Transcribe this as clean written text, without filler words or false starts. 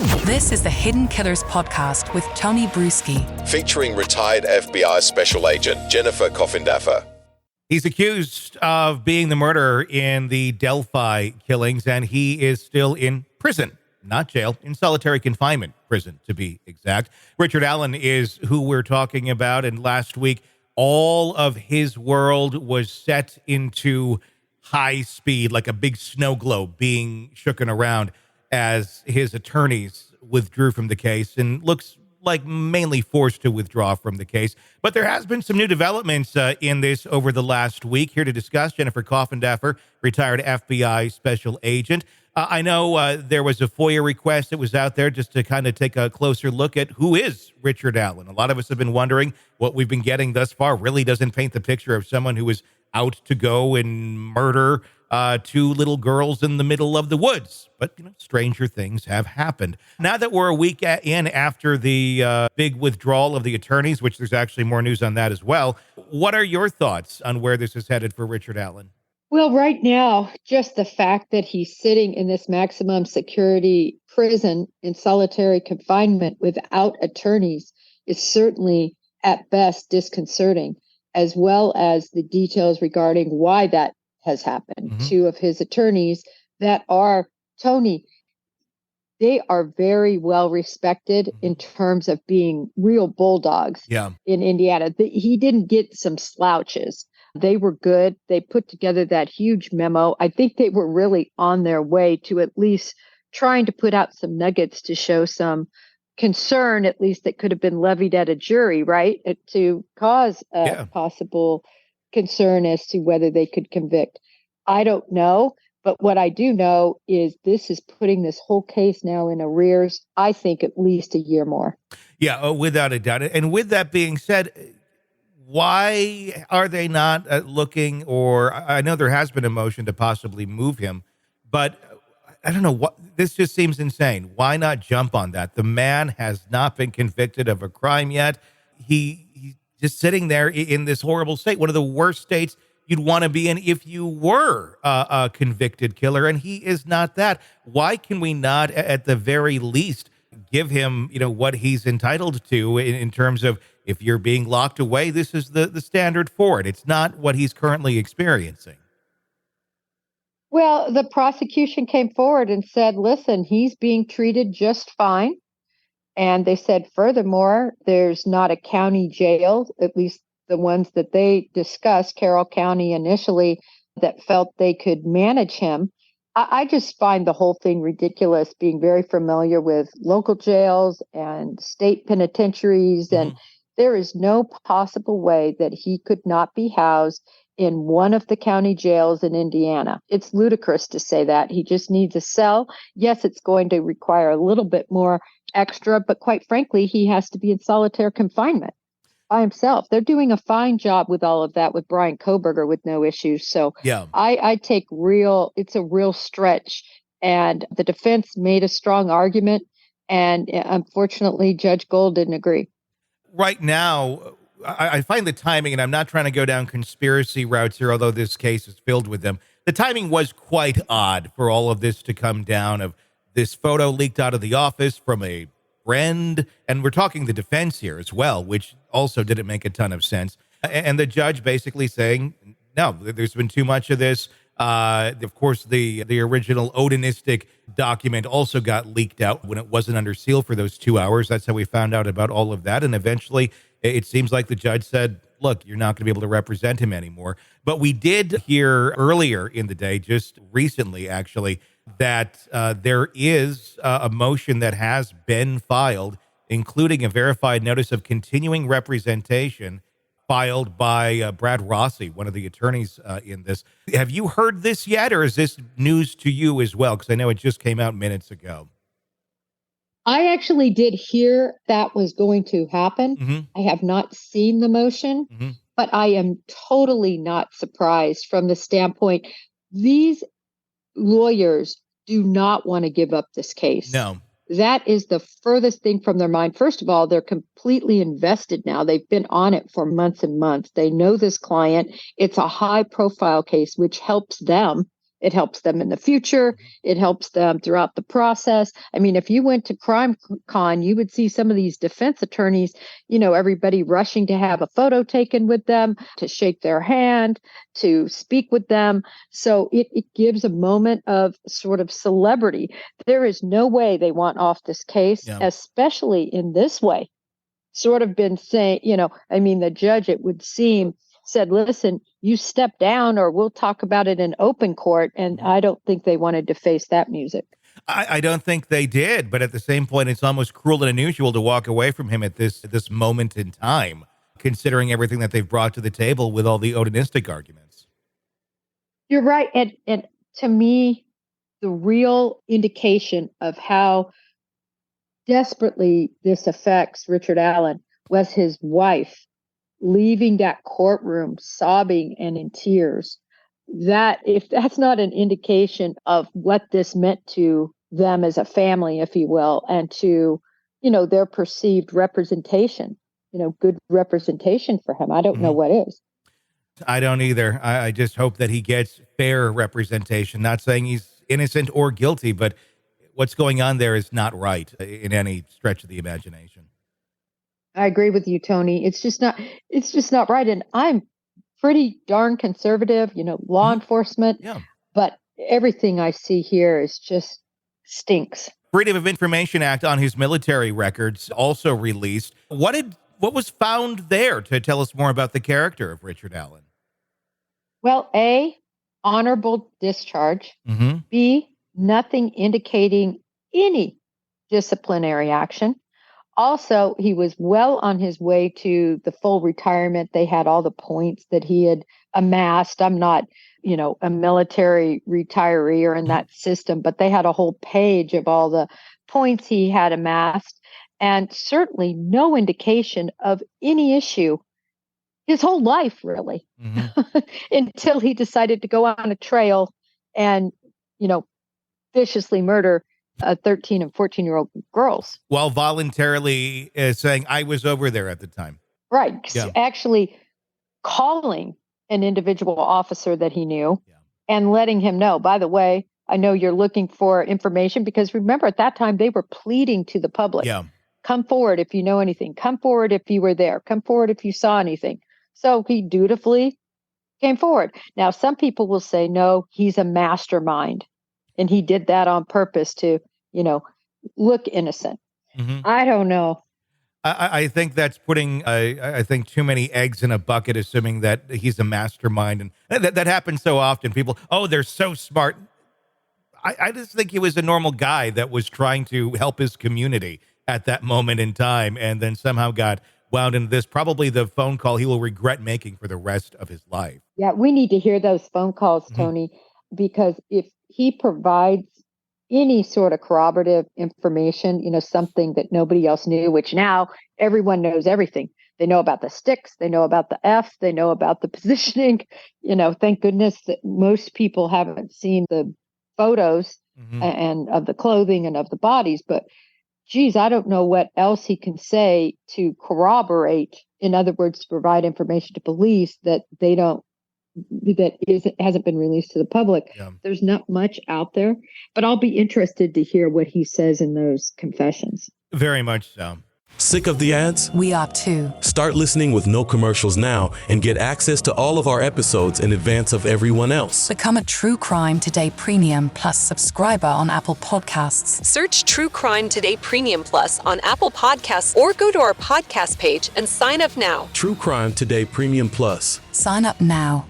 This is the Hidden Killers podcast with Tony Brueski, featuring retired FBI Special Agent Jennifer Coffindaffer. He's accused of being the murderer in the Delphi killings, and he is still in prison, not jail, in solitary confinement prison, to be exact. Richard Allen is who we're talking about, and last week, all of his world was set into high speed, like a big snow globe being shooken around as his attorneys withdrew from the case, and looks like mainly forced to withdraw from the case. But there has been some new developments in this over the last week. Here to discuss, Jennifer Coffindaffer, retired FBI special agent. I know there was a FOIA request that was out there just to kind of take a closer look at who is Richard Allen. A lot of us have been wondering what we've been getting thus far really doesn't paint the picture of someone who is out to go and murder two little girls in the middle of the woods. But, stranger things have happened. Now that we're a week in after the big withdrawal of the attorneys, which there's actually more news on that as well, what are your thoughts on where this is headed for Richard Allen? Well, right now, just the fact that he's sitting in this maximum security prison in solitary confinement without attorneys is certainly, at best, disconcerting, as well as the details regarding why that has happened. Mm-hmm. Two of his attorneys that are, Tony, they are very well respected in terms of being real bulldogs in Indiana. He didn't get some slouches. They were good. They put together that huge memo. I think they were really on their way to at least trying to put out some nuggets to show some concern, at least that could have been levied at a jury, right? To cause a possible concern as to whether they could convict. I don't know. But what I do know is this is putting this whole case now in arrears, I think at least a year more. Yeah, without a doubt. And with that being said, why are they not looking, or I know there has been a motion to possibly move him, but I don't know what, this just seems insane. Why not jump on that? The man has not been convicted of a crime yet. He's just sitting there in this horrible state, one of the worst states you'd want to be in if you were a convicted killer, and he is not that. Why can we not, at the very least, give him, what he's entitled to in terms of, if you're being locked away, this is the standard for it. It's not what he's currently experiencing. Well, the prosecution came forward and said, listen, he's being treated just fine. And they said, furthermore, there's not a county jail, at least the ones that they discussed, Carroll County initially, that felt they could manage him. I just find the whole thing ridiculous, being very familiar with local jails and state penitentiaries. Mm-hmm. And there is no possible way that he could not be housed in one of the county jails in Indiana. It's ludicrous to say that. He just needs a cell. Yes, it's going to require a little bit more extra, but quite frankly, he has to be in solitary confinement by himself. They're doing a fine job with all of that with Brian Kohberger with no issues. So I take it's a real stretch. And the defense made a strong argument. And unfortunately, Judge Gold didn't agree. Right now, I find the timing, and I'm not trying to go down conspiracy routes here, although this case is filled with them. The timing was quite odd for all of this to come down, of this photo leaked out of the office from a friend, and we're talking the defense here as well, which also didn't make a ton of sense. And the judge basically saying, no, there's been too much of this. Of course, the original Odinistic document also got leaked out when it wasn't under seal for those 2 hours. That's how we found out about all of that. And eventually, it seems like the judge said, look, you're not going to be able to represent him anymore. But we did hear earlier in the day, just recently actually, that there is a motion that has been filed, including a verified notice of continuing representation filed by Brad Rossi, one of the attorneys in this. Have you heard this yet, or is this news to you as well? Because I know it just came out minutes ago. I actually did hear that was going to happen. Mm-hmm. I have not seen the motion, but I am totally not surprised from the standpoint. These lawyers do not want to give up this case. No. That is the furthest thing from their mind. First of all, they're completely invested now. They've been on it for months and months. They know this client. It's a high profile case, which helps them It helps them in the future. It helps them throughout the process. I mean, if you went to Crime Con, you would see some of these defense attorneys, everybody rushing to have a photo taken with them, to shake their hand, to speak with them. So it gives a moment of sort of celebrity. There is no way they want off this case, especially in this way. Sort of been saying, the judge, it would seem, said, listen, you step down or we'll talk about it in open court. And I don't think they wanted to face that music. I don't think they did. But at the same point, it's almost cruel and unusual to walk away from him at this moment in time, considering everything that they've brought to the table with all the Odinistic arguments. You're right. And to me, the real indication of how desperately this affects Richard Allen was his wife leaving that courtroom sobbing and in tears. That, if that's not an indication of what this meant to them as a family, if you will, and to, their perceived representation, good representation for him, I don't know what is. I don't either. I just hope that he gets fair representation. Not saying he's innocent or guilty, but what's going on there is not right in any stretch of the imagination. I agree with you, Tony. It's just not right. And I'm pretty darn conservative, law enforcement, but everything I see here is just stinks. Freedom of Information Act on his military records also released. What was found there to tell us more about the character of Richard Allen? Well, A, honorable discharge. B, nothing indicating any disciplinary action. Also, he was well on his way to the full retirement. They had all the points that he had amassed. I'm not, a military retiree or in that system, but they had a whole page of all the points he had amassed, and certainly no indication of any issue his whole life, really, until he decided to go on a trail and, viciously murder 13 and 14-year-old girls. While voluntarily saying, I was over there at the time. Right. Yeah. Actually calling an individual officer that he knew and letting him know, by the way, I know you're looking for information, because remember, at that time, they were pleading to the public. Come forward if you know anything. Come forward if you were there. Come forward if you saw anything. So he dutifully came forward. Now, some people will say, no, he's a mastermind. And he did that on purpose to, look innocent. I don't know. I think that's putting, I think, too many eggs in a bucket, assuming that he's a mastermind. And that happens so often. People, they're so smart. I just think he was a normal guy that was trying to help his community at that moment in time, and then somehow got wound into this, probably the phone call he will regret making for the rest of his life. Yeah, we need to hear those phone calls, Tony, because if he provides any sort of corroborative information, something that nobody else knew, which now everyone knows everything. They know about the sticks. They know about the F. They know about the positioning. Thank goodness that most people haven't seen the photos and of the clothing and of the bodies. But, geez, I don't know what else he can say to corroborate. In other words, to provide information to police that hasn't been released to the public. There's not much out there, but I'll be interested to hear what he says in those confessions. Very much so. Sick of the ads? We are too. Start listening with no commercials now and get access to all of our episodes in advance of everyone else. Become a True Crime Today Premium Plus subscriber on Apple Podcasts. Search True Crime Today Premium Plus on Apple Podcasts or go to our podcast page and sign up now. True Crime Today Premium Plus. Sign up now.